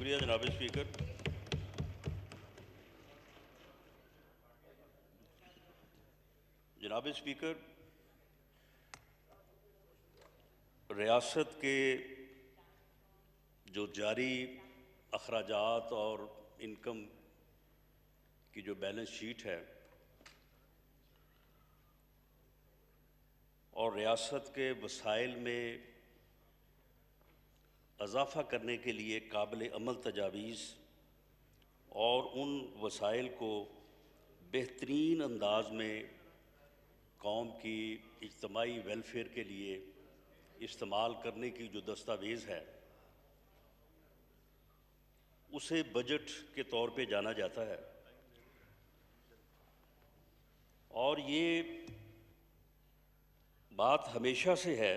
شکریہ جناب اسپیکر۔ جناب اسپیکر، ریاست کے جو جاری اخراجات اور انکم کی جو بیلنس شیٹ ہے اور ریاست کے وسائل میں اضافہ کرنے کے لیے قابل عمل تجاویز اور ان وسائل کو بہترین انداز میں قوم کی اجتماعی ویلفیئر کے لیے استعمال کرنے کی جو دستاویز ہے اسے بجٹ کے طور پہ جانا جاتا ہے، اور یہ بات ہمیشہ سے ہے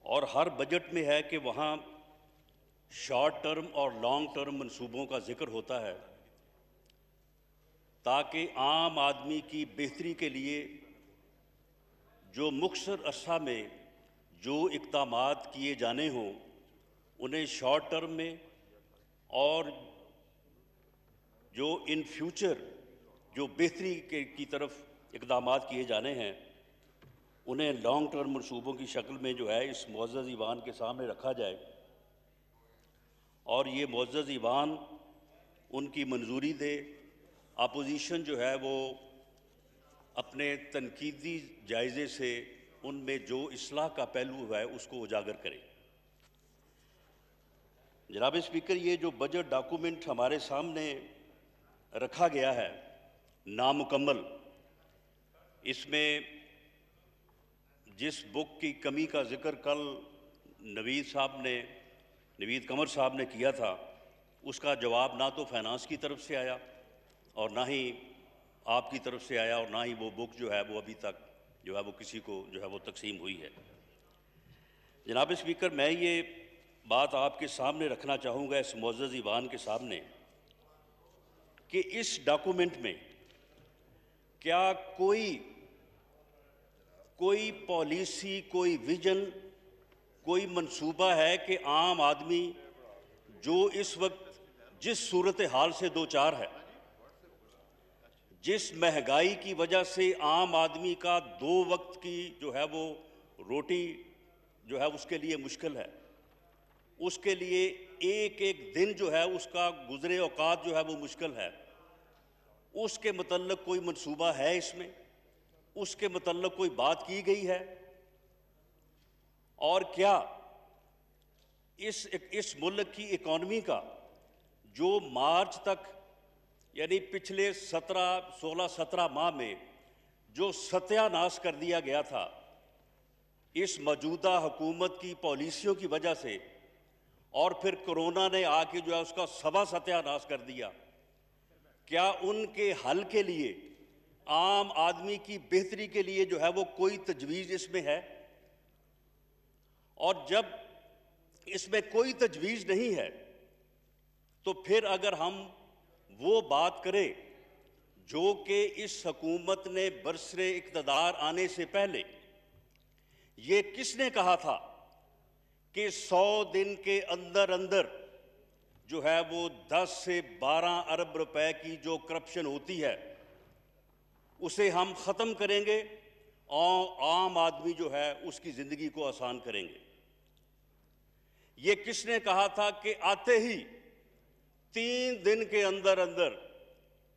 اور ہر بجٹ میں ہے کہ وہاں شارٹ ٹرم اور لانگ ٹرم منصوبوں کا ذکر ہوتا ہے تاکہ عام آدمی کی بہتری کے لیے جو مختصر عرصہ میں جو اقدامات کیے جانے ہوں انہیں شارٹ ٹرم میں اور جو ان فیوچر جو بہتری کی طرف اقدامات کیے جانے ہیں انہیں لانگ ٹرم منصوبوں کی شکل میں جو ہے اس معزز ایوان کے سامنے رکھا جائے، اور یہ معزز ایوان ان کی منظوری دے، اپوزیشن جو ہے وہ اپنے تنقیدی جائزے سے ان میں جو اصلاح کا پہلو ہے اس کو اجاگر کرے۔ جناب اسپیکر، یہ جو بجٹ ڈاکومنٹ ہمارے سامنے رکھا گیا ہے نامکمل، اس میں جس بک کی کمی کا ذکر کل نوید قمر صاحب نے کیا تھا اس کا جواب نہ تو فائنانس کی طرف سے آیا اور نہ ہی آپ کی طرف سے آیا، اور نہ ہی وہ بک جو ہے وہ ابھی تک جو ہے وہ کسی کو جو ہے وہ تقسیم ہوئی ہے۔ جناب اسپیکر، میں یہ بات آپ کے سامنے رکھنا چاہوں گا اس معزز ایوان کے سامنے کہ اس ڈاکومنٹ میں کیا کوئی پالیسی، کوئی ویژن، کوئی منصوبہ ہے کہ عام آدمی جو اس وقت جس صورتحال سے دوچار ہے، جس مہنگائی کی وجہ سے عام آدمی کا 2 وقت کی جو ہے وہ روٹی جو ہے اس کے لیے مشکل ہے، اس کے لیے ایک دن جو ہے اس کا گزرے اوقات جو ہے وہ مشکل ہے، اس کے متعلق کوئی منصوبہ ہے اس میں؟ اس کے متعلق کوئی بات کی گئی ہے؟ اور کیا اس ملک کی اکانومی کا جو مارچ تک یعنی پچھلے 16-17 ماہ میں جو ستیہ ناش کر دیا گیا تھا اس موجودہ حکومت کی پالیسیوں کی وجہ سے، اور پھر کرونا نے آ کے جو ہے اس کا ستیہ ناش کر دیا، کیا ان کے حل کے لیے، عام آدمی کی بہتری کے لیے جو ہے وہ کوئی تجویز اس میں ہے؟ اور جب اس میں کوئی تجویز نہیں ہے تو پھر اگر ہم وہ بات کریں جو کہ اس حکومت نے برسر اقتدار آنے سے پہلے یہ کس نے کہا تھا کہ 100 دن کے اندر اندر جو ہے وہ 10 سے 12 ارب روپے کی جو کرپشن ہوتی ہے اسے ہم ختم کریں گے اور عام آدمی جو ہے اس کی زندگی کو آسان کریں گے؟ یہ کس نے کہا تھا کہ آتے ہی 3 دن کے اندر اندر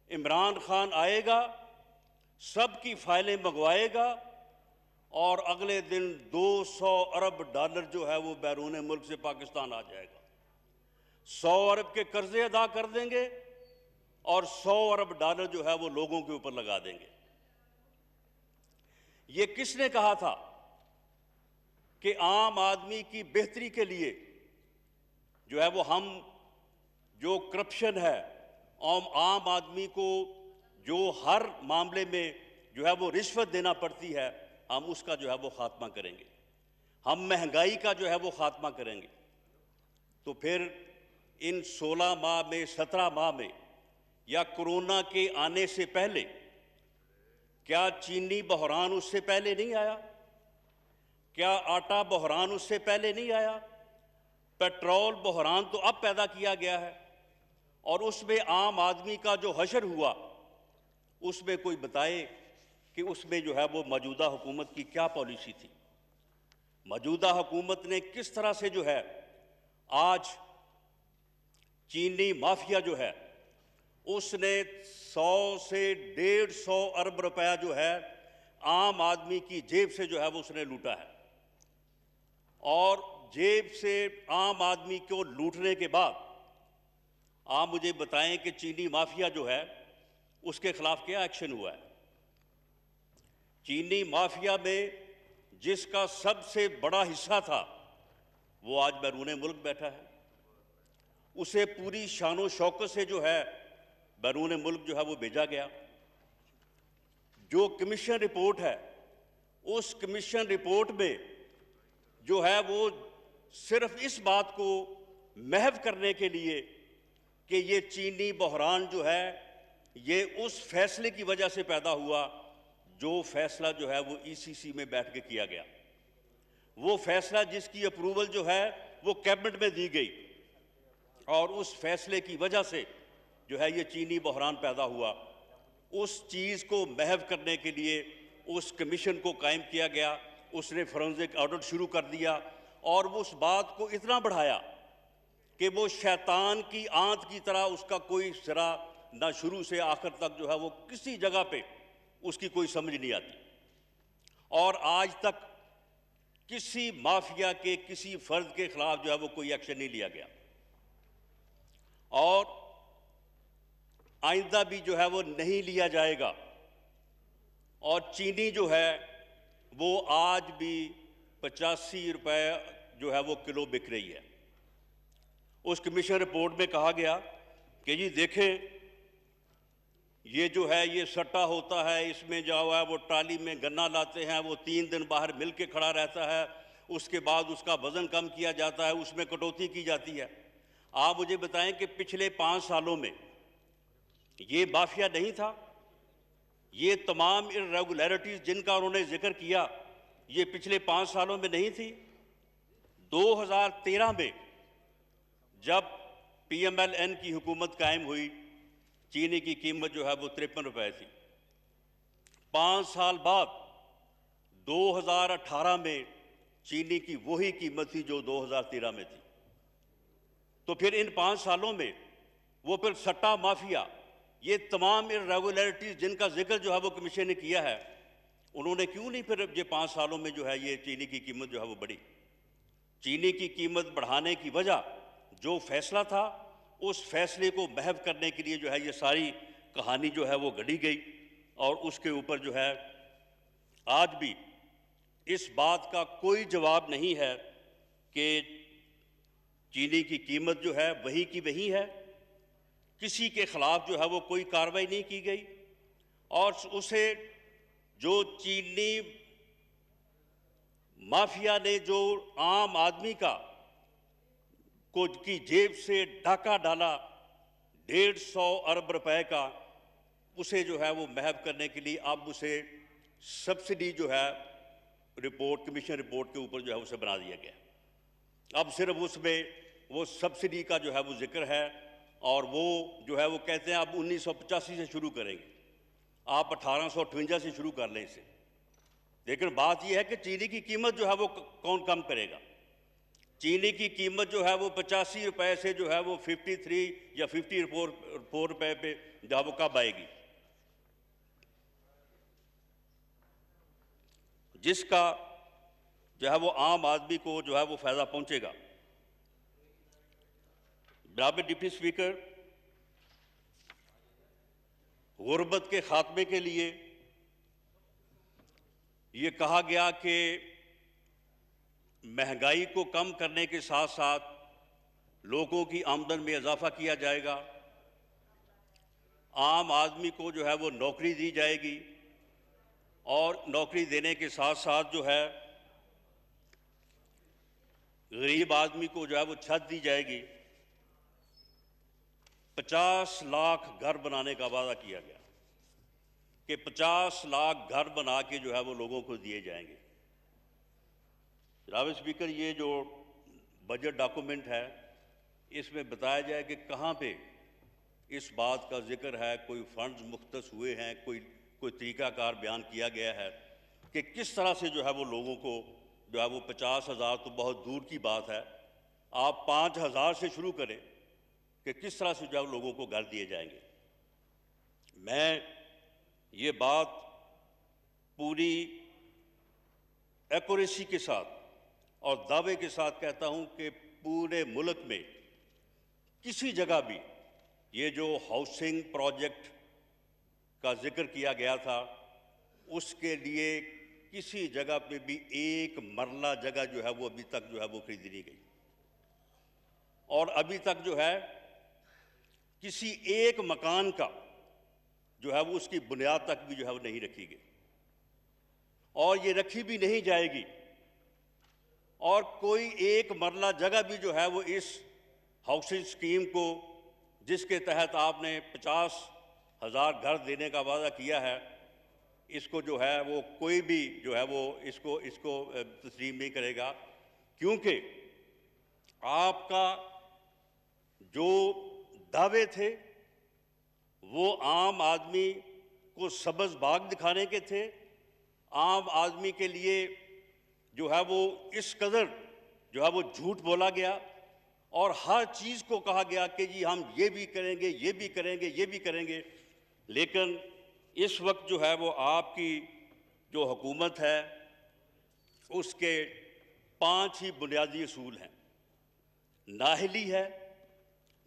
عمران خان آئے گا، سب کی فائلیں منگوائے گا اور اگلے دن 200 ارب ڈالر جو ہے وہ بیرون ملک سے پاکستان آ جائے گا، 100 ارب کے قرضے ادا کر دیں گے اور 100 ارب ڈالر جو ہے وہ لوگوں کے اوپر لگا دیں گے؟ یہ کس نے کہا تھا کہ عام آدمی کی بہتری کے لیے جو ہے وہ ہم جو کرپشن ہے، عام آدمی کو جو ہر معاملے میں جو ہے وہ رشوت دینا پڑتی ہے، ہم اس کا جو ہے وہ خاتمہ کریں گے، ہم مہنگائی کا جو ہے وہ خاتمہ کریں گے؟ تو پھر ان 16 ماہ میں 17 ماہ میں یا کرونا کے آنے سے پہلے کیا چینی بحران اس سے پہلے نہیں آیا؟ کیا آٹا بحران اس سے پہلے نہیں آیا؟ پیٹرول بحران تو اب پیدا کیا گیا ہے، اور اس میں عام آدمی کا جو حشر ہوا، اس میں کوئی بتائے کہ اس میں جو ہے وہ موجودہ حکومت کی کیا پالیسی تھی، موجودہ حکومت نے کس طرح سے جو ہے آج چینی مافیا جو ہے اس نے 100 سے 150 ارب روپیہ جو ہے عام آدمی کی جیب سے جو ہے وہ اس نے لوٹا ہے، اور جیب سے عام آدمی کو لوٹنے کے بعد آپ مجھے بتائیں کہ چینی مافیا جو ہے اس کے خلاف کیا ایکشن ہوا ہے؟ چینی مافیا میں جس کا سب سے بڑا حصہ تھا وہ آج بیرون ملک بیٹھا ہے، اسے پوری شان و شوکت سے جو ہے بیرون ملک جو ہے وہ بھیجا گیا۔ جو کمیشن رپورٹ ہے، اس کمیشن رپورٹ میں جو ہے وہ صرف اس بات کو محو کرنے کے لیے کہ یہ چینی بحران جو ہے یہ اس فیصلے کی وجہ سے پیدا ہوا جو فیصلہ جو ہے وہ ای سی سی میں بیٹھ کے کیا گیا، وہ فیصلہ جس کی اپروول جو ہے وہ کیبنٹ میں دی گئی، اور اس فیصلے کی وجہ سے جو ہے یہ چینی بحران پیدا ہوا۔ اس چیز کو محو کرنے کے لیے اس کمیشن کو قائم کیا گیا، اس نے فورنزک آڈٹ شروع کر دیا، اور وہ اس بات کو اتنا بڑھایا کہ وہ شیطان کی آنت کی طرح اس کا کوئی سرا نہ شروع سے آخر تک جو ہے وہ کسی جگہ پہ اس کی کوئی سمجھ نہیں آتی، اور آج تک کسی مافیا کے کسی فرد کے خلاف جو ہے وہ کوئی ایکشن نہیں لیا گیا، اور آئندہ بھی جو ہے وہ نہیں لیا جائے گا۔ اور چینی جو ہے وہ آج بھی 85 روپے جو ہے وہ کلو بک رہی ہے۔ اس کمیشن رپورٹ میں کہا گیا کہ جی دیکھیں یہ جو ہے یہ سٹا ہوتا ہے، اس میں جو ہے وہ ٹرالی میں گنا لاتے ہیں، وہ 3 دن باہر مل کے کھڑا رہتا ہے، اس کے بعد اس کا وزن کم کیا جاتا ہے، اس میں کٹوتی کی جاتی ہے۔ آپ مجھے بتائیں کہ پچھلے 5 سالوں میں یہ مافیا نہیں تھا؟ یہ تمام irregularities جن کا انہوں نے ذکر کیا یہ پچھلے 5 سالوں میں نہیں تھی؟ 2013 میں جب پی ایم ایل این کی حکومت قائم ہوئی، چینی کی قیمت جو ہے وہ 53 روپے تھی۔ 5 سال بعد 2018 میں چینی کی وہی قیمت تھی جو 2013 میں تھی۔ تو پھر ان 5 سالوں میں وہ پھر سٹا مافیا، یہ تمام irregularities جن کا ذکر جو ہے وہ کمیشن نے کیا ہے، انہوں نے کیوں نہیں پھر یہ 5 سالوں میں جو ہے یہ چینی کی قیمت جو ہے وہ بڑھی؟ چینی کی قیمت بڑھانے کی وجہ جو فیصلہ تھا، اس فیصلے کو محو کرنے کے لیے جو ہے یہ ساری کہانی جو ہے وہ گھڑی گئی، اور اس کے اوپر جو ہے آج بھی اس بات کا کوئی جواب نہیں ہے کہ چینی کی قیمت جو ہے وہی کی وہی ہے، کسی کے خلاف جو ہے وہ کوئی کارروائی نہیں کی گئی، اور اسے جو چینی مافیا نے جو عام آدمی کی جیب سے ڈاکہ ڈالا 150 ارب روپے کا، اسے جو ہے وہ محو کرنے کے لیے اب اسے سبسڈی جو ہے رپورٹ کمیشن رپورٹ کے اوپر جو ہے اسے بنا دیا گیا۔ اب صرف اس میں وہ سبسڈی کا جو ہے وہ ذکر ہے، اور وہ جو ہے وہ کہتے ہیں اب 1985 سے شروع کریں گے، آپ 1858 سے شروع کر لیں اسے۔ لیکن بات یہ ہے کہ چینی کی قیمت جو ہے وہ کون کم کرے گا؟ چینی کی قیمت جو ہے وہ 85 روپے سے جو ہے وہ 53 یا 54 روپے پہ جو ہے وہ کب آئے گی؟ جس کا جو ہے وہ عام آدمی کو جو ہے وہ فائدہ پہنچے گا۔ جناب ڈپٹی اسپیکر، غربت کے خاتمے کے لیے یہ کہا گیا کہ مہنگائی کو کم کرنے کے ساتھ ساتھ لوگوں کی آمدن میں اضافہ کیا جائے گا، عام آدمی کو جو ہے وہ نوکری دی جائے گی، اور نوکری دینے کے ساتھ ساتھ جو ہے غریب آدمی کو جو ہے وہ چھت دی جائے گی۔ 50 لاکھ گھر بنانے کا وعدہ کیا گیا کہ 50 لاکھ گھر بنا کے جو ہے وہ لوگوں کو دیے جائیں گے۔ جناب اسپیکر، یہ جو بجٹ ڈاکومنٹ ہے، اس میں بتایا جائے کہ کہاں پہ اس بات کا ذکر ہے، کوئی فنڈز مختص ہوئے ہیں، کوئی طریقہ کار بیان کیا گیا ہے کہ کس طرح سے جو ہے وہ لوگوں کو جو ہے وہ 50,000 تو بہت دور کی بات ہے، آپ 5,000 سے شروع کریں کہ کس طرح سے جو ہے لوگوں کو گھر دیے جائیں گے۔ میں یہ بات پوری ایکوریسی کے ساتھ اور دعوے کے ساتھ کہتا ہوں کہ پورے ملک میں کسی جگہ بھی یہ جو ہاؤسنگ پروجیکٹ کا ذکر کیا گیا تھا، اس کے لیے کسی جگہ پہ بھی ایک مرلہ جگہ جو ہے وہ ابھی تک جو ہے وہ خریدی نہیں گئی، اور ابھی تک جو ہے کسی ایک مکان کا جو ہے وہ اس کی بنیاد تک بھی جو ہے وہ نہیں رکھی گئی، اور یہ رکھی بھی نہیں جائے گی، اور کوئی ایک مرلہ جگہ بھی جو ہے وہ اس ہاؤسنگ اسکیم کو، جس کے تحت آپ نے 50,000 گھر دینے کا وعدہ کیا ہے، اس کو جو ہے وہ کوئی بھی جو ہے وہ اس کو تسلیم نہیں کرے گا، کیونکہ آپ کا جو دعوے تھے وہ عام آدمی کو سبز باغ دکھانے کے تھے، عام آدمی کے لیے جو ہے وہ اس قدر جو ہے وہ جھوٹ بولا گیا، اور ہر چیز کو کہا گیا کہ جی ہم یہ بھی کریں گے، یہ بھی کریں گے، یہ بھی کریں گے، لیکن اس وقت جو ہے وہ آپ کی جو حکومت ہے اس کے 5 ہی بنیادی اصول ہیں: نااہلی ہے،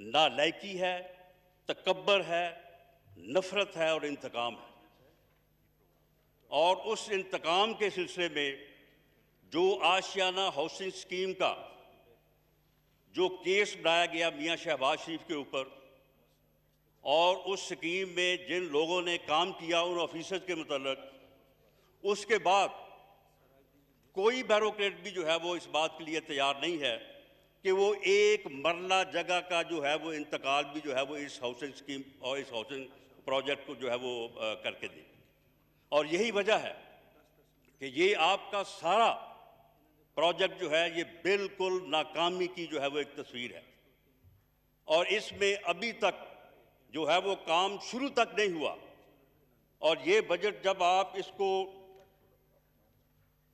نالائکی ہے، تکبر ہے، نفرت ہے اور انتقام ہے۔ اور اس انتقام کے سلسلے میں جو آشیانہ ہاؤسنگ اسکیم کا جو کیس بنایا گیا میاں شہباز شریف کے اوپر، اور اس سکیم میں جن لوگوں نے کام کیا ان آفیسرز کے متعلق، اس کے بعد کوئی بیوروکریٹ بھی جو ہے وہ اس بات کے لیے تیار نہیں ہے کہ وہ ایک مرلہ جگہ کا جو ہے وہ انتقال بھی جو ہے وہ اس ہاؤسنگ اسکیم اور اس ہاؤسنگ پروجیکٹ کو جو ہے وہ کر کے دے۔ اور یہی وجہ ہے کہ یہ آپ کا سارا پروجیکٹ جو ہے یہ بالکل ناکامی کی جو ہے وہ ایک تصویر ہے، اور اس میں ابھی تک جو ہے وہ کام شروع تک نہیں ہوا، اور یہ بجٹ جب آپ اس کو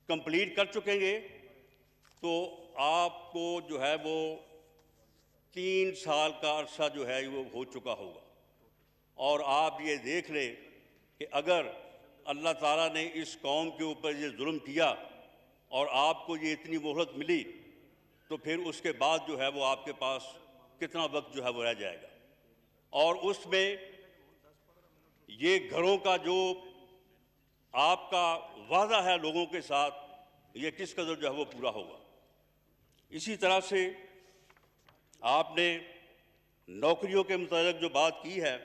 کمپلیٹ کر چکیں گے تو آپ کو جو ہے وہ 3 سال کا عرصہ جو ہے وہ ہو چکا ہوگا، اور آپ یہ دیکھ لیں کہ اگر اللہ تعالیٰ نے اس قوم کے اوپر یہ ظلم کیا اور آپ کو یہ اتنی مہلت ملی، تو پھر اس کے بعد جو ہے وہ آپ کے پاس کتنا وقت جو ہے وہ رہ جائے گا، اور اس میں یہ گھروں کا جو آپ کا وعدہ ہے لوگوں کے ساتھ، یہ کس قدر جو ہے وہ پورا ہوگا۔ اسی طرح سے آپ نے نوکریوں کے متعلق جو بات کی ہے،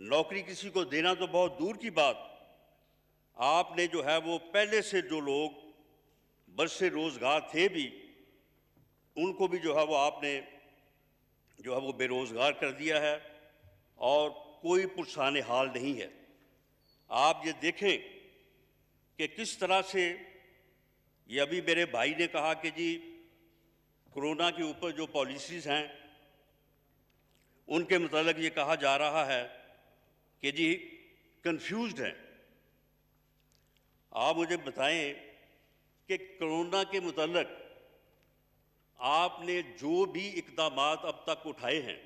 نوکری کسی کو دینا تو بہت دور کی بات، آپ نے جو ہے وہ پہلے سے جو لوگ برسر روزگار تھے بھی، ان کو بھی جو ہے وہ آپ نے جو ہے وہ بے روزگار کر دیا ہے، اور کوئی پرسان حال نہیں ہے۔ آپ یہ دیکھیں کہ کس طرح سے یہ ابھی میرے بھائی نے کہا کہ جی کرونا کے اوپر جو پالیسیز ہیں ان کے متعلق یہ کہا جا رہا ہے کہ جی کنفیوزڈ ہیں۔ آپ مجھے بتائیں کہ کرونا کے متعلق آپ نے جو بھی اقدامات اب تک اٹھائے ہیں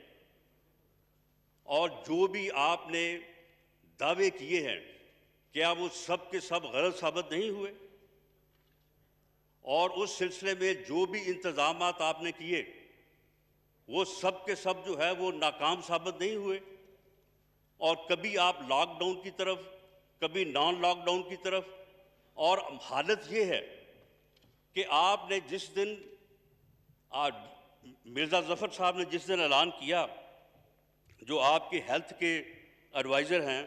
اور جو بھی آپ نے دعوے کیے ہیں، کیا وہ سب کے سب غلط ثابت نہیں ہوئے؟ اور اس سلسلے میں جو بھی انتظامات آپ نے کیے وہ سب کے سب جو ہے وہ ناکام ثابت نہیں ہوئے؟ اور کبھی آپ لاک ڈاؤن کی طرف، کبھی نان لاک ڈاؤن کی طرف، اور حالت یہ ہے کہ آپ نے جس دن مرزا ظفر صاحب نے جس دن اعلان کیا، جو آپ کے ہیلتھ کے ایڈوائزر ہیں،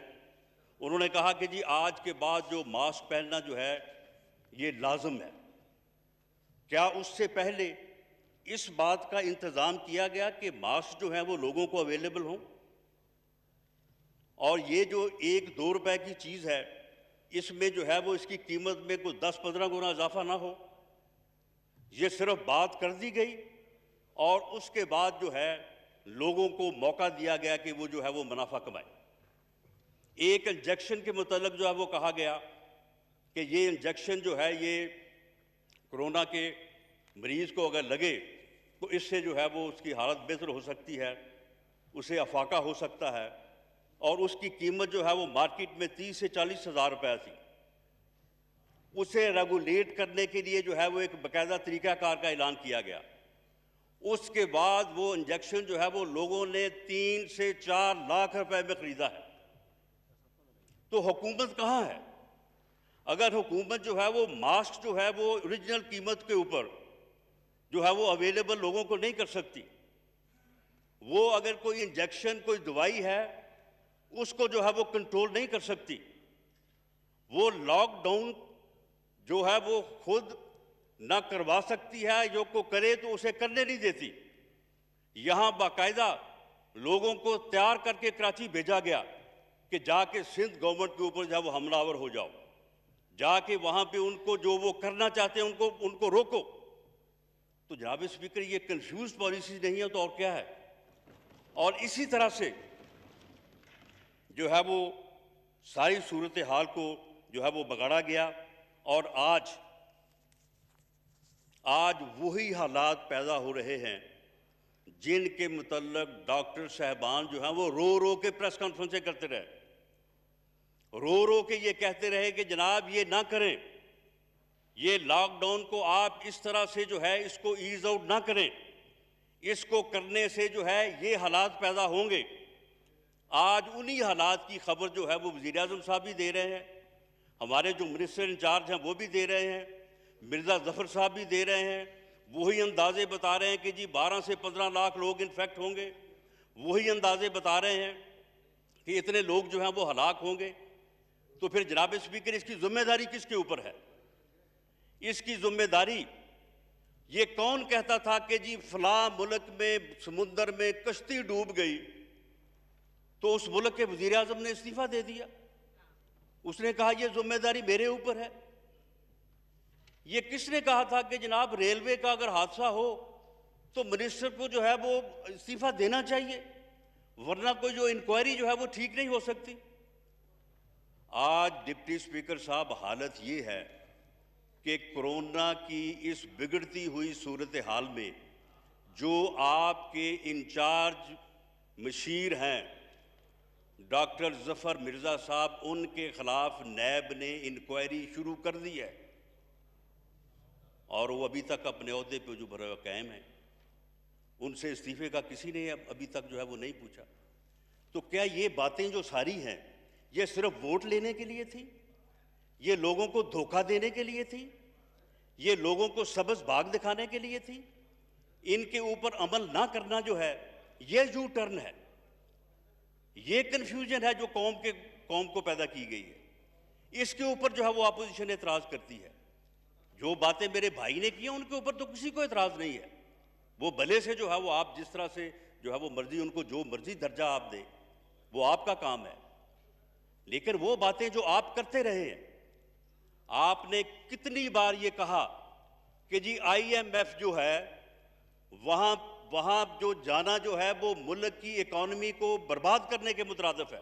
انہوں نے کہا کہ جی آج کے بعد جو ماسک پہننا جو ہے یہ لازم ہے۔ کیا اس سے پہلے اس بات کا انتظام کیا گیا کہ ماسک جو ہیں وہ لوگوں کو اویلیبل ہوں؟ اور یہ جو 1-2 روپے کی چیز ہے، اس میں جو ہے وہ اس کی قیمت میں کوئی 10-15 گنا اضافہ نہ ہو؟ یہ صرف بات کر دی گئی اور اس کے بعد جو ہے لوگوں کو موقع دیا گیا کہ وہ جو ہے وہ منافع کمائے۔ ایک انجیکشن کے متعلق جو ہے وہ کہا گیا کہ یہ انجیکشن جو ہے یہ کرونا کے مریض کو اگر لگے تو اس سے جو ہے وہ اس کی حالت بہتر ہو سکتی ہے، اسے افاقہ ہو سکتا ہے، اور اس کی قیمت جو ہے وہ مارکیٹ میں 30 سے 40 ہزار روپے تھی۔ اسے ریگولیٹ کرنے کے لیے جو ہے وہ ایک باقاعدہ طریقہ کار کا اعلان کیا گیا۔ اس کے بعد وہ انجیکشن جو ہے وہ لوگوں نے 3 سے 4 لاکھ روپے میں خریدا ہے۔ تو حکومت کہاں ہے؟ اگر حکومت جو ہے وہ ماسک جو ہے وہ اوریجنل قیمت کے اوپر جو ہے وہ اویلیبل لوگوں کو نہیں کر سکتی، وہ اگر کوئی انجیکشن کوئی دوائی ہے اس کو جو ہے وہ کنٹرول نہیں کر سکتی، وہ لاک ڈاؤن جو ہے وہ خود نہ کروا سکتی ہے، جو کو کرے تو اسے کرنے نہیں دیتی۔ یہاں باقاعدہ لوگوں کو تیار کر کے کراچی بھیجا گیا کہ جا کے سندھ گورنمنٹ کے اوپر جو ہے وہ حملہ آور ہو جاؤ، جا کے وہاں پہ ان کو جو وہ کرنا چاہتے ہیں ان کو روکو۔ تو جناب اسپیکر یہ کنفیوز پالیسی نہیں ہے تو اور کیا ہے؟ اور اسی طرح سے جو ہے وہ ساری صورتحال کو جو ہے وہ بگاڑا گیا، اور آج وہی حالات پیدا ہو رہے ہیں جن کے متعلق ڈاکٹر صاحبان جو ہیں وہ رو رو کے پریس کانفرنسیں کرتے رہے، رو رو کے یہ کہتے رہے کہ جناب یہ نہ کریں، یہ لاک ڈاؤن کو آپ اس طرح سے جو ہے اس کو ایز آؤٹ نہ کریں، اس کو کرنے سے جو ہے یہ حالات پیدا ہوں گے۔ آج انہی حالات کی خبر جو ہے وہ وزیر اعظم صاحب بھی دے رہے ہیں، ہمارے جو منسٹر انچارج ہیں وہ بھی دے رہے ہیں، مرزا ظفر صاحب بھی دے رہے ہیں، وہی اندازے بتا رہے ہیں کہ جی 12 سے 15 لاکھ لوگ انفیکٹ ہوں گے، وہی اندازے بتا رہے ہیں کہ اتنے لوگ جو ہیں وہ ہلاک ہوں گے۔ تو پھر جناب اسپیکر اس کی ذمہ داری کس کے اوپر ہے؟ اس کی ذمہ داری یہ کون کہتا تھا کہ جی فلاں ملک میں سمندر میں کشتی ڈوب گئی تو اس ملک کے وزیر اعظم نے استعفیٰ دے دیا؟ اس نے کہا یہ ذمہ داری میرے اوپر ہے۔ یہ کس نے کہا تھا کہ جناب ریلوے کا اگر حادثہ ہو تو منسٹر کو جو ہے وہ استعفیٰ دینا چاہیے، ورنہ کوئی جو انکوائری جو ہے وہ ٹھیک نہیں ہو سکتی؟ آج ڈپٹی اسپیکر صاحب حالت یہ ہے کہ کرونا کی اس بگڑتی ہوئی صورتحال میں جو آپ کے انچارج مشیر ہیں ڈاکٹر ظفر مرزا صاحب، ان کے خلاف نیب نے انکوائری شروع کر دی ہے، اور وہ ابھی تک اپنے عہدے پہ جو بھرا قائم ہیں، ان سے استعفے کا کسی نے ابھی تک جو ہے وہ نہیں پوچھا۔ تو کیا یہ باتیں جو ساری ہیں یہ صرف ووٹ لینے کے لیے تھی؟ یہ لوگوں کو دھوکہ دینے کے لیے تھی؟ یہ لوگوں کو سبز باغ دکھانے کے لیے تھی؟ ان کے اوپر عمل نہ کرنا جو ہے یہ یو ٹرن ہے، یہ کنفیوژن ہے جو قوم کو پیدا کی گئی ہے۔ اس کے اوپر جو ہے وہ اپوزیشن اعتراض کرتی ہے۔ جو باتیں میرے بھائی نے کی ہیں ان کے اوپر تو کسی کو اعتراض نہیں ہے، وہ بھلے سے جو ہے وہ آپ جس طرح سے جو ہے وہ مرضی ان کو جو مرضی درجہ آپ دیں، وہ آپ کا کام ہے، لیکن وہ باتیں جو آپ کرتے رہے ہیں، آپ نے کتنی بار یہ کہا کہ جی آئی ایم ایف جو ہے وہاں جو جانا جو ہے وہ ملک کی اکانومی کو برباد کرنے کے مترادف ہے،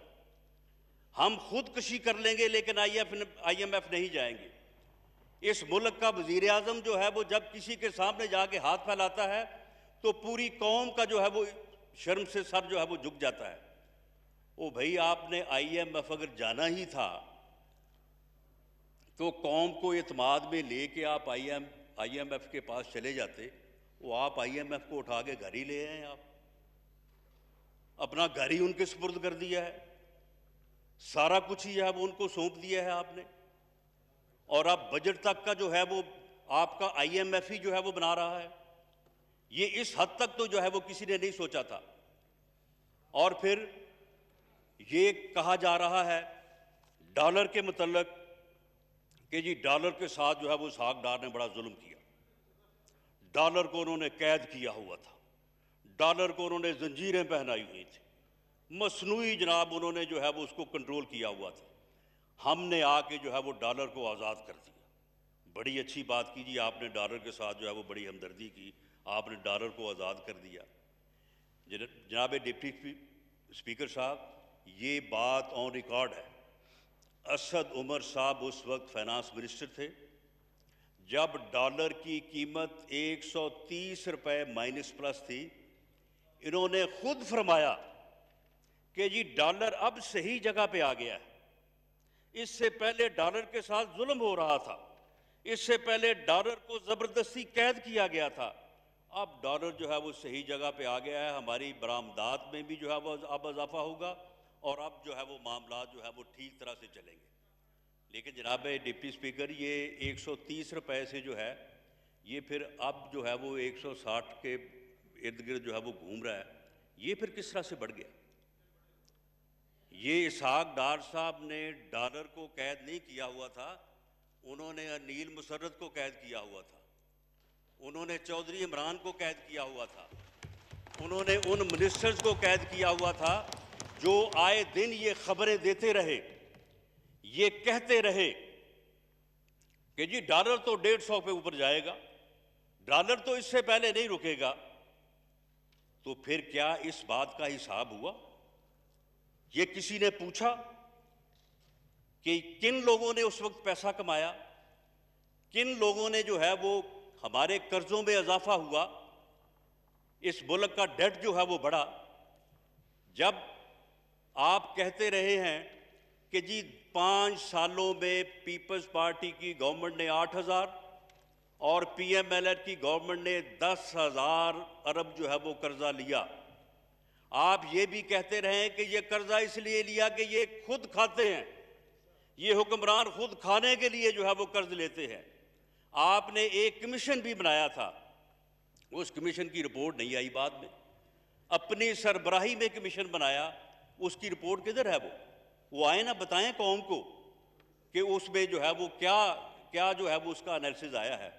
ہم خود کشی کر لیں گے لیکن آئی ایم ایف نہیں جائیں گے۔ اس ملک کا وزیر اعظم جو ہے وہ جب کسی کے سامنے جا کے ہاتھ پھیلاتا ہے تو پوری قوم کا جو ہے وہ شرم سے سر جو ہے وہ جھک جاتا ہے۔ او بھائی، آپ نے آئی ایم ایف اگر جانا ہی تھا تو قوم کو اعتماد میں لے کے آپ آئی ایم ایف کے پاس چلے جاتے، وہ آپ آئی ایم ایف کو اٹھا کے گھر ہی لے آئے، آپ اپنا گھر ہی ان کے سپرد کر دیا ہے، سارا کچھ ہی ہے وہ ان کو سونپ دیا ہے آپ نے، اور اب بجٹ تک کا جو ہے وہ آپ کا آئی ایم ایف ہی جو ہے وہ بنا رہا ہے۔ یہ اس حد تک تو جو ہے وہ کسی نے نہیں سوچا تھا۔ اور پھر یہ کہا جا رہا ہے ڈالر کے متعلق کہ جی ڈالر کے ساتھ جو ہے وہ اسحاق ڈار نے بڑا ظلم کیا، ڈالر کو انہوں نے قید کیا ہوا تھا، ڈالر کو انہوں نے زنجیریں پہنائی ہوئی تھی، مصنوعی جناب انہوں نے جو ہے وہ اس کو کنٹرول کیا ہوا تھا، ہم نے آ کے جو ہے وہ ڈالر کو آزاد کر دیا، بڑی اچھی بات کی جی، آپ نے ڈالر کے ساتھ جو ہے وہ بڑی ہمدردی کی، آپ نے ڈالر کو آزاد کر دیا۔ جناب ڈپٹی اسپیکر صاحب، یہ بات آن ریکارڈ ہے، اسد عمر صاحب اس وقت فائنانس منسٹر تھے جب ڈالر کی قیمت 130 روپے مائنس پلس تھی۔ انہوں نے خود فرمایا کہ جی ڈالر اب صحیح جگہ پہ آ گیا ہے، اس سے پہلے ڈالر کے ساتھ ظلم ہو رہا تھا، اس سے پہلے ڈالر کو زبردستی قید کیا گیا تھا، اب ڈالر جو ہے وہ صحیح جگہ پہ آ گیا ہے، ہماری برآمدات میں بھی جو ہے وہ اب اضافہ ہوگا اور اب جو ہے وہ معاملات جو ہے وہ ٹھیک طرح سے چلیں گے۔ لیکن جناب ڈپٹی اسپیکر، یہ 130 روپے سے جو ہے یہ پھر اب جو ہے وہ 160 کے ارد گرد جو ہے وہ گھوم رہا ہے، یہ پھر کس طرح سے بڑھ گیا؟ یہ اسحاق ڈار صاحب نے ڈالر کو قید نہیں کیا ہوا تھا، انہوں نے انیل مسرت کو قید کیا ہوا تھا، انہوں نے چودھری عمران کو قید کیا ہوا تھا، انہوں نے ان منسٹرز کو قید کیا ہوا تھا جو آئے دن یہ خبریں دیتے رہے، یہ کہتے رہے کہ جی ڈالر تو 150 پہ اوپر جائے گا، ڈالر تو اس سے پہلے نہیں رکے گا۔ تو پھر کیا اس بات کا حساب ہوا؟ یہ کسی نے پوچھا کہ کن لوگوں نے اس وقت پیسہ کمایا، کن لوگوں نے جو ہے وہ ہمارے قرضوں میں اضافہ ہوا، اس ملک کا ڈیٹ جو ہے وہ بڑھا؟ جب آپ کہتے رہے ہیں کہ جی 5 سالوں میں پیپلز پارٹی کی گورنمنٹ نے 8,000 اور پی ایم ایل این کی گورنمنٹ نے 10,000 ارب جو ہے وہ قرضہ لیا، آپ یہ بھی کہتے رہے ہیں کہ یہ قرضہ اس لیے لیا کہ یہ خود کھاتے ہیں، یہ حکمران خود کھانے کے لیے جو ہے وہ قرض لیتے ہیں۔ آپ نے ایک کمیشن بھی بنایا تھا، اس کمیشن کی رپورٹ نہیں آئی بعد میں، اپنی سربراہی میں کمیشن بنایا، اس کی رپورٹ کدھر ہے؟ وہ آئے نا بتائیں قوم کو کہ اس میں جو ہے وہ کیا جو ہے وہ اس کا انالیسز آیا ہے۔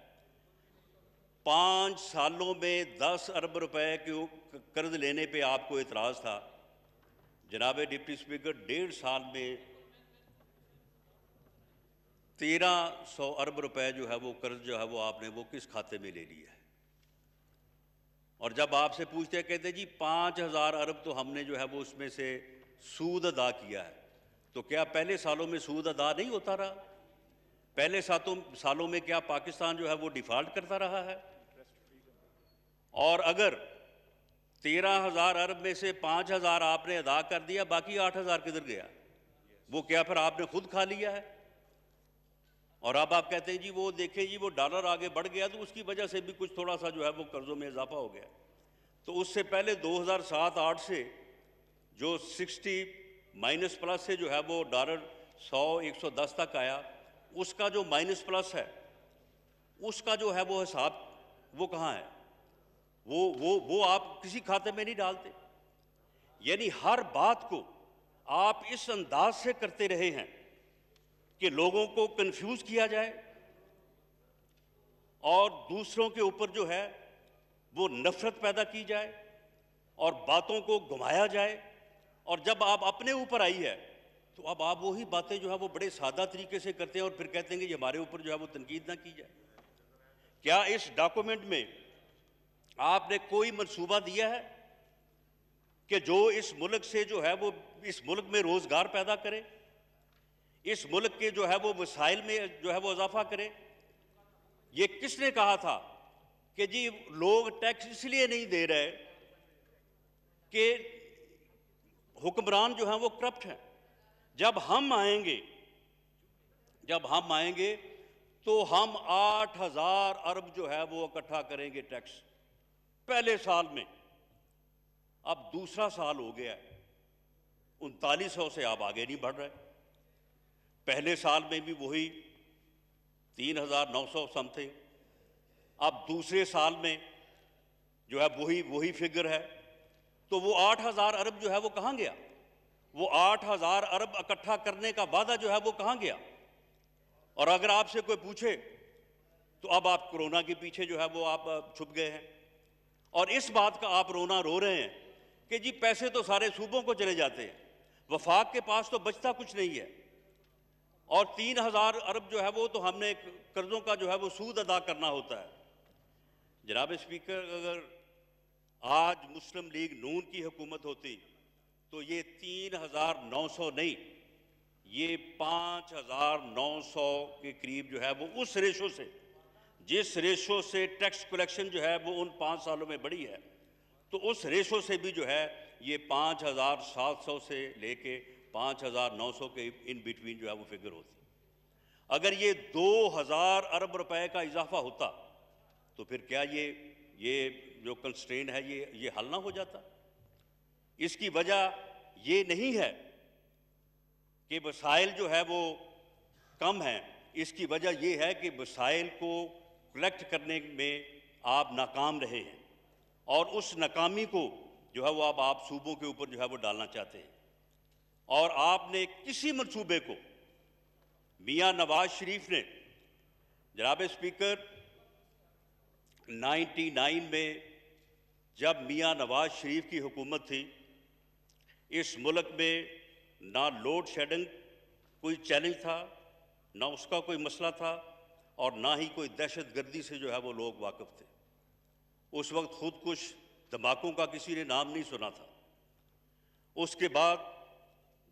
5 سالوں میں 10 ارب روپے کے قرض لینے پہ آپ کو اعتراض تھا، جناب ڈپٹی اسپیکر 1.5 سال میں 1300 ارب روپے جو ہے وہ قرض جو ہے وہ آپ نے وہ کس کھاتے میں لے لیا ہے؟ اور جب آپ سے پوچھتے کہتے جی 5,000 ارب تو ہم نے جو ہے وہ اس میں سے سود ادا کیا ہے، تو کیا پہلے سالوں میں سود ادا نہیں ہوتا رہا؟ پہلے سالوں میں کیا پاکستان جو ہے وہ ڈیفالٹ کرتا رہا ہے؟ اور اگر 13,000 ارب میں سے 5,000 آپ نے ادا کر دیا، باقی 8,000 کدھر گیا؟ وہ کیا پھر آپ نے خود کھا لیا ہے؟ اور اب آپ کہتے ہیں جی وہ دیکھیں جی وہ ڈالر آگے بڑھ گیا تو اس کی وجہ سے بھی کچھ تھوڑا سا جو ہے وہ قرضوں میں اضافہ ہو گیا۔ تو اس سے پہلے 2007-8 سے جو 60 مائنس پلس سے جو ہے وہ ڈالر 100-110 تک آیا، اس کا جو مائنس پلس ہے اس کا جو ہے وہ حساب وہ کہاں ہے؟ وہ آپ کسی کھاتے میں نہیں ڈالتے۔ یعنی ہر بات کو آپ اس انداز سے کرتے رہے ہیں کہ لوگوں کو کنفیوز کیا جائے اور دوسروں کے اوپر جو ہے وہ نفرت پیدا کی جائے اور باتوں کو گھمایا جائے، اور جب آپ اپنے اوپر آئی ہے تو اب آپ وہی باتیں جو ہے وہ بڑے سادہ طریقے سے کرتے ہیں اور پھر کہتے ہیں کہ یہ ہمارے اوپر جو ہے وہ تنقید نہ کی جائے۔ کیا اس ڈاکومنٹ میں آپ نے کوئی منصوبہ دیا ہے کہ جو اس ملک سے جو ہے وہ اس ملک میں روزگار پیدا کرے، اس ملک کے جو ہے وہ وسائل میں جو ہے وہ اضافہ کرے؟ یہ کس نے کہا تھا کہ جی لوگ ٹیکس اس لیے نہیں دے رہے کہ حکمران جو ہیں وہ کرپٹ ہیں؟ جب ہم آئیں گے تو ہم 8,000 ارب جو ہے وہ اکٹھا کریں گے ٹیکس پہلے سال میں۔ اب دوسرا سال ہو گیا ہے، 3900 سے آپ آگے نہیں بڑھ رہے۔ پہلے سال میں بھی وہی 3,900 سم تھنگ، اب دوسرے سال میں جو ہے وہی فگر ہے، تو وہ 8,000 ارب جو ہے وہ کہاں گیا؟ وہ 8,000 ارب اکٹھا کرنے کا وعدہ جو ہے وہ کہاں گیا؟ اور اگر آپ سے کوئی پوچھے تو اب آپ کرونا کے پیچھے جو ہے وہ آپ چھپ گئے ہیں، اور اس بات کا آپ رونا رو رہے ہیں کہ جی پیسے تو سارے صوبوں کو چلے جاتے ہیں، وفاق کے پاس تو بچتا کچھ نہیں ہے۔ اور 3,000 ارب جو ہے وہ تو ہم نے قرضوں کا جو ہے وہ سود ادا کرنا ہوتا ہے۔ جناب اسپیکر، اگر آج مسلم لیگ نون کی حکومت ہوتی تو یہ 3,900 نہیں، یہ 5,900 کے قریب جو ہے وہ اس ریشو سے، جس ریشو سے ٹیکس کلیکشن جو ہے وہ ان 5 سالوں میں بڑھی ہے، تو اس ریشو سے بھی جو ہے یہ 5,700 سے لے کے 5,900 کے ان بٹوین جو ہے وہ فگر ہوتی۔ اگر یہ 2,000 ارب روپے کا اضافہ ہوتا تو پھر کیا یہ جو کنسٹرین ہے یہ حل نہ ہو جاتا؟ اس کی وجہ یہ نہیں ہے کہ وسائل جو ہے وہ کم ہیں، اس کی وجہ یہ ہے کہ وسائل کو کلیکٹ کرنے میں آپ ناکام رہے ہیں، اور اس ناکامی کو جو ہے وہ اب آپ صوبوں کے اوپر جو ہے وہ ڈالنا چاہتے ہیں، اور آپ نے کسی منصوبے کو، میاں نواز شریف نے، جناب اسپیکر، 99 میں جب میاں نواز شریف کی حکومت تھی، اس ملک میں نہ لوڈ شیڈنگ کوئی چیلنج تھا، نہ اس کا کوئی مسئلہ تھا، اور نہ ہی کوئی دہشت گردی سے جو ہے وہ لوگ واقف تھے۔ اس وقت خودکش دھماکوں کا کسی نے نام نہیں سنا تھا۔ اس کے بعد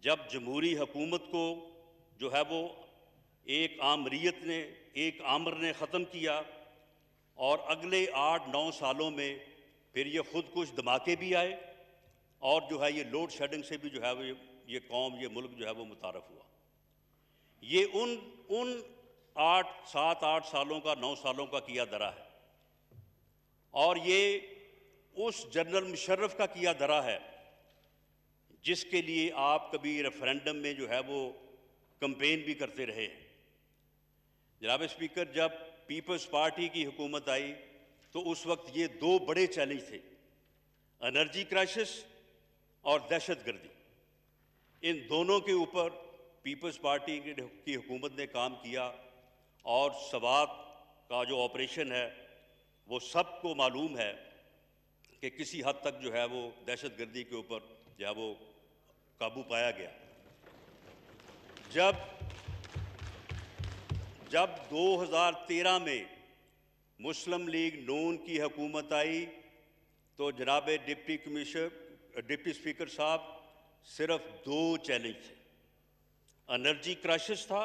جب جمہوری حکومت کو جو ہے وہ ایک آمر نے ختم کیا، اور اگلے 8-9 سالوں میں پھر یہ خودکش دھماکے بھی آئے، اور جو ہے یہ لوڈ شیڈنگ سے بھی جو ہے وہ یہ قوم، یہ ملک جو ہے وہ متعارف ہوا۔ یہ ان 7-8 سالوں کا، 9 سالوں کا کیا درا ہے، اور یہ اس جنرل مشرف کا کیا درا ہے جس کے لیے آپ کبھی ریفرینڈم میں جو ہے وہ کمپین بھی کرتے رہے ہیں۔ جناب اسپیکر، جب پیپلز پارٹی کی حکومت آئی تو اس وقت یہ 2 بڑے چیلنج تھے، انرجی کرائسس اور دہشت گردی۔ ان دونوں کے اوپر پیپلز پارٹی کی حکومت نے کام کیا، اور سوات کا جو آپریشن ہے وہ سب کو معلوم ہے کہ کسی حد تک جو ہے وہ دہشت گردی کے اوپر جو ہے وہ قابو پایا گیا۔ جب 2013 میں مسلم لیگ نون کی حکومت آئی تو جناب ڈپٹی اسپیکر صاحب، صرف 2 چیلنج تھے، انرجی کرائسس تھا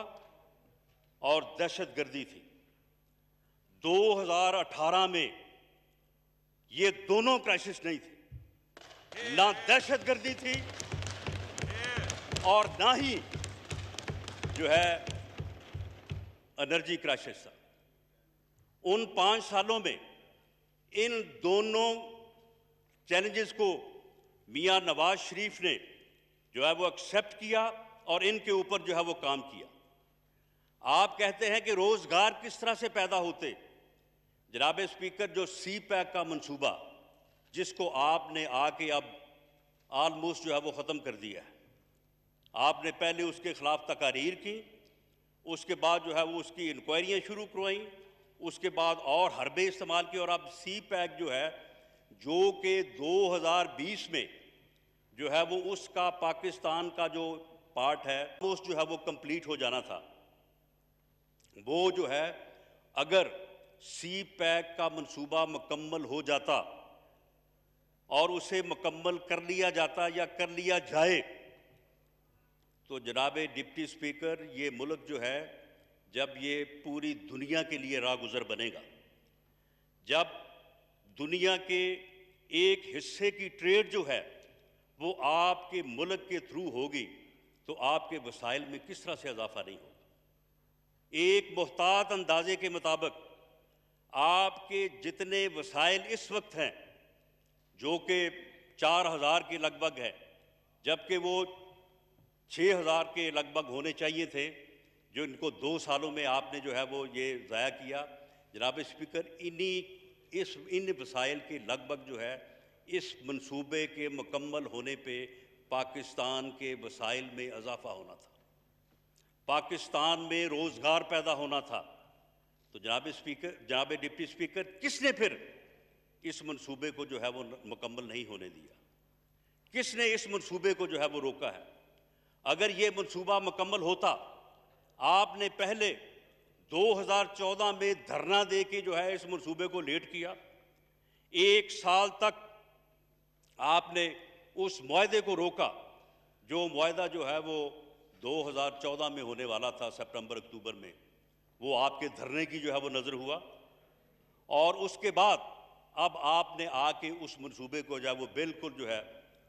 اور دہشت گردی تھی۔ 2018 میں یہ دونوں کرائسس نہیں تھے، نہ دہشت گردی تھی اور نہ ہی جو ہے انرجی کرائسس تھا۔ ان 5 سالوں میں ان دونوں چیلنجز کو میاں نواز شریف نے جو ہے وہ ایکسیپٹ کیا اور ان کے اوپر جو ہے وہ کام کیا۔ آپ کہتے ہیں کہ روزگار کس طرح سے پیدا ہوتے؟ جناب اسپیکر، جو سی پیک کا منصوبہ جس کو آپ نے آ کے اب آلموسٹ جو ہے وہ ختم کر دیا ہے، آپ نے پہلے اس کے خلاف تقاریر کی، اس کے بعد جو ہے وہ اس کی انکوائریاں شروع کروائیں، اس کے بعد اور حربے استعمال کی، اور اب سی پیک جو ہے جو کہ 2020 میں جو ہے وہ اس کا پاکستان کا جو پارٹ ہے وہ جو ہے وہ کمپلیٹ ہو جانا تھا۔ وہ جو ہے اگر سی پیک کا منصوبہ مکمل ہو جاتا اور اسے مکمل کر لیا جاتا یا کر لیا جائے تو جناب ڈپٹی اسپیکر، یہ ملک جو ہے جب یہ پوری دنیا کے لیے راہ گزر بنے گا، جب دنیا کے ایک حصے کی ٹریڈ جو ہے وہ آپ کے ملک کے تھرو ہوگی تو آپ کے وسائل میں کس طرح سے اضافہ نہیں ہوگا؟ ایک محتاط اندازے کے مطابق آپ کے جتنے وسائل اس وقت ہیں جو کہ 4,000 کے لگ بھگ ہے، جبکہ وہ 6,000 کے لگ بھگ ہونے چاہیے تھے، جو ان کو 2 سالوں میں آپ نے جو ہے وہ یہ ضائع کیا۔ جناب اسپیکر، ان وسائل کے لگ بھگ جو ہے اس منصوبے کے مکمل ہونے پہ پاکستان کے وسائل میں اضافہ ہونا تھا، پاکستان میں روزگار پیدا ہونا تھا۔ تو جناب ڈپٹی اسپیکر، کس نے پھر اس منصوبے کو جو ہے وہ مکمل نہیں ہونے دیا؟ کس نے اس منصوبے کو جو ہے وہ روکا ہے؟ اگر یہ منصوبہ مکمل ہوتا، آپ نے پہلے 2014 میں دھرنا دے کے جو ہے اس منصوبے کو لیٹ کیا، 1 سال تک آپ نے اس معاہدے کو روکا، جو معاہدہ جو ہے وہ 2014 میں ہونے والا تھا سپٹمبر اکتوبر میں، وہ آپ کے دھرنے کی جو ہے وہ نظر ہوا، اور اس کے بعد اب آپ نے آ کے اس منصوبے کو جو ہے وہ بالکل جو ہے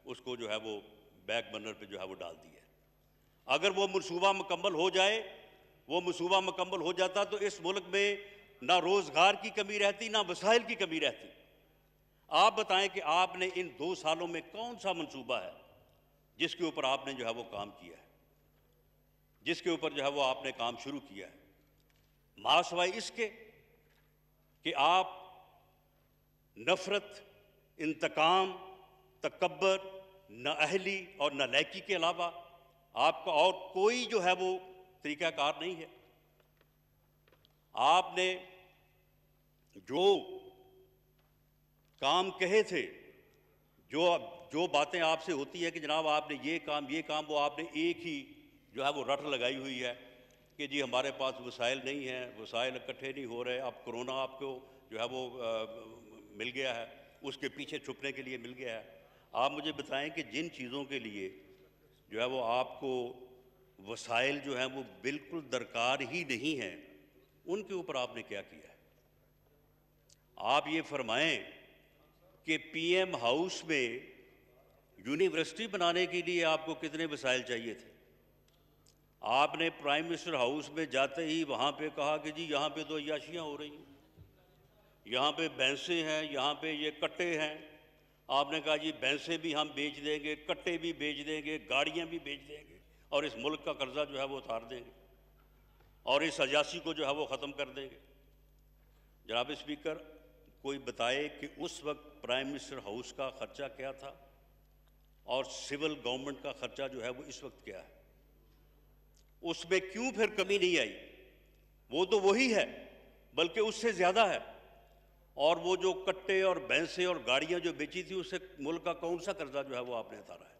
اس کو جو ہے وہ بیک برنر پہ جو ہے وہ ڈال دیا ہے۔ اگر وہ منصوبہ مکمل ہو جائے، وہ منصوبہ مکمل ہو جاتا تو اس ملک میں نہ روزگار کی کمی رہتی، نہ وسائل کی کمی رہتی۔ آپ بتائیں کہ آپ نے ان 2 سالوں میں کون سا منصوبہ ہے جس کے اوپر آپ نے جو ہے وہ کام کیا ہے، جس کے اوپر جو ہے وہ آپ نے کام شروع کیا ہے؟ ماں سوائے اس کے کہ آپ نفرت، انتقام، تکبر، نااہلی اور نالائکی کے علاوہ آپ کا اور کوئی جو ہے وہ طریقہ کار نہیں ہے۔ آپ نے جو کام کہے تھے، جو باتیں آپ سے ہوتی ہے کہ جناب آپ نے یہ کام، وہ آپ نے ایک ہی جو ہے وہ رٹ لگائی ہوئی ہے کہ جی ہمارے پاس وسائل نہیں ہیں، وسائل اکٹھے نہیں ہو رہے، اب کرونا آپ کو جو ہے وہ مل گیا ہے، اس کے پیچھے چھپنے کے لیے مل گیا ہے۔ آپ مجھے بتائیں کہ جن چیزوں کے لیے جو ہے وہ آپ کو وسائل جو ہیں وہ بالکل درکار ہی نہیں ہیں، ان کے اوپر آپ نے کیا کیا ہے؟ آپ یہ فرمائیں کہ پی ایم ہاؤس میں یونیورسٹی بنانے کے لیے آپ کو کتنے وسائل چاہیے تھے؟ آپ نے پرائم منسٹر ہاؤس میں جاتے ہی وہاں پہ کہا کہ جی یہاں پہ تو عیاشیاں ہو رہی ہیں، یہاں پہ بھینسیں ہیں، یہاں پہ یہ کٹے ہیں۔ آپ نے کہا جی بھینسیں بھی ہم بیچ دیں گے، کٹے بھی بیچ دیں گے، گاڑیاں بھی بیچ دیں گے، اور اس ملک کا قرضہ جو ہے وہ اتار دیں گے، اور اس عیاشی کو جو ہے وہ ختم کر دیں گے۔ جناب اسپیکر، کوئی بتائے کہ اس وقت پرائم منسٹر ہاؤس کا خرچہ کیا تھا اور سول گورنمنٹ کا خرچہ جو ہے وہ اس وقت کیا ہے؟ اس میں کیوں پھر کمی نہیں آئی؟ وہ تو وہی ہے، بلکہ اس سے زیادہ ہے، اور وہ جو کٹے اور بھینسیں اور گاڑیاں جو بیچی تھی، اس سے ملک کا کون سا قرضہ جو ہے وہ آپ نے اتارا ہے؟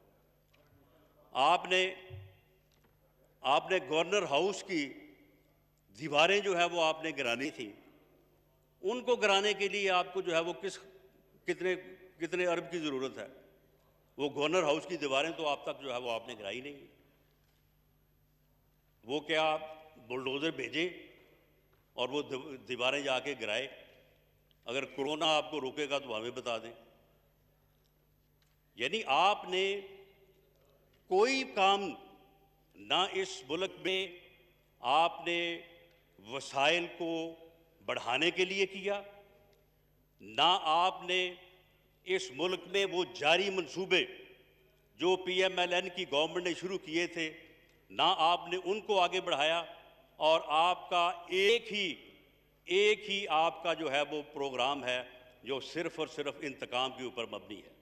آپ نے گورنر ہاؤس کی دیواریں جو ہے وہ آپ نے گرانی تھیں، ان کو گرانے کے لیے آپ کو جو ہے وہ کتنے ارب کی ضرورت ہے؟ وہ گورنر ہاؤس کی دیواریں تو آپ تک جو ہے وہ آپ نے گرائی نہیں۔ وہ کیا بلڈوزر بھیجے اور وہ دیواریں جا کے گرائے؟ اگر کرونا آپ کو روکے گا تو ہمیں بتا دیں۔ یعنی آپ نے کوئی کام نہ اس ملک میں آپ نے وسائل کو بڑھانے کے لیے کیا، نہ آپ نے اس ملک میں وہ جاری منصوبے جو پی ایم ایل این کی گورنمنٹ نے شروع کیے تھے، نہ آپ نے ان کو آگے بڑھایا، اور آپ کا ایک ہی آپ کا جو ہے وہ پروگرام ہے جو صرف اور صرف انتقام کے اوپر مبنی ہے۔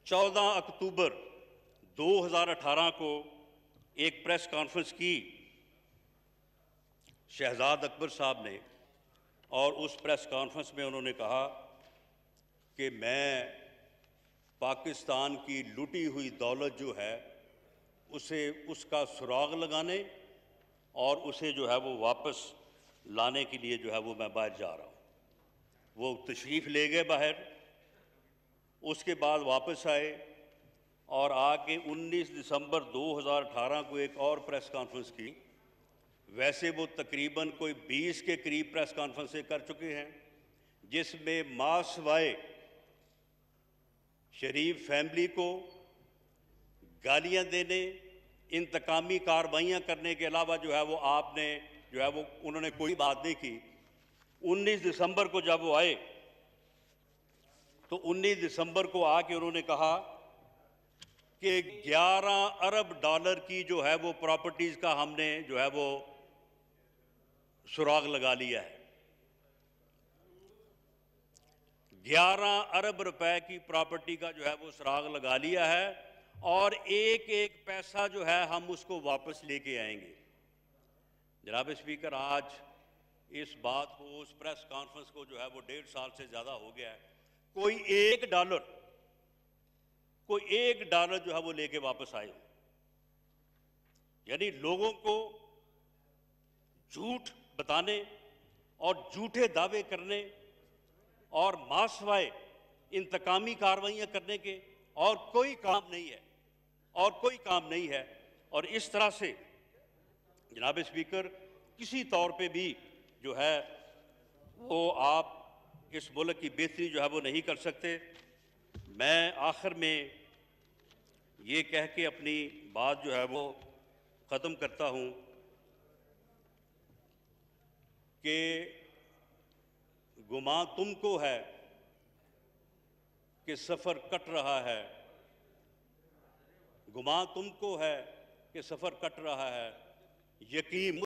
14 اکتوبر 2018 کو ایک پریس کانفرنس کی شہزاد اکبر صاحب نے، اور اس پریس کانفرنس میں انہوں نے کہا کہ میں پاکستان کی لوٹی ہوئی دولت جو ہے اس کا سراغ لگانے اور اسے جو ہے وہ واپس لانے کے لیے جو ہے وہ میں باہر جا رہا ہوں۔ وہ تشریف لے گئے باہر، اس کے بعد واپس آئے اور آگے 19 دسمبر 2018 کو ایک اور پریس کانفرنس کی۔ ویسے وہ تقریباً کوئی 20 کے قریب پریس کانفرنسیں کر چکے ہیں، جس میں ماں سوائے شریف فیملی کو گالیاں دینے، انتقامی کارروائیاں کرنے کے علاوہ جو ہے وہ آپ نے جو ہے وہ انہوں نے کوئی بات نہیں کی۔ 19 دسمبر کو جب وہ آئے تو 19 دسمبر کو آ کے انہوں نے کہا کہ 11 ارب ڈالر کی جو ہے وہ پراپرٹیز کا ہم نے جو ہے وہ سراغ لگا لیا ہے۔ 11 ارب روپے کی پراپرٹی کا جو ہے وہ سراغ لگا لیا ہے، اور ایک پیسہ جو ہے ہم اس کو واپس لے کے آئیں گے۔ جناب اسپیکر، آج اس بات کو، اس پریس کانفرنس کو جو ہے وہ 1.5 سال سے زیادہ ہو گیا ہے، کوئی ایک ڈالر جو ہے وہ لے کے واپس آئے۔ یعنی لوگوں کو جھوٹ بتانے اور جھوٹے دعوے کرنے اور ماسوائے انتقامی کارروائیاں کرنے کے اور کوئی کام نہیں ہے، اور کوئی کام نہیں ہے۔ اور اس طرح سے جناب اسپیکر کسی طور پہ بھی جو ہے وہ آپ اس ملک کی بہتری جو ہے وہ نہیں کر سکتے۔ میں آخر میں یہ کہہ کے اپنی بات جو ہے وہ ختم کرتا ہوں کہ گمان تم کو ہے کہ سفر کٹ رہا ہے، گمان تم کو ہے کہ سفر کٹ رہا ہے، یقین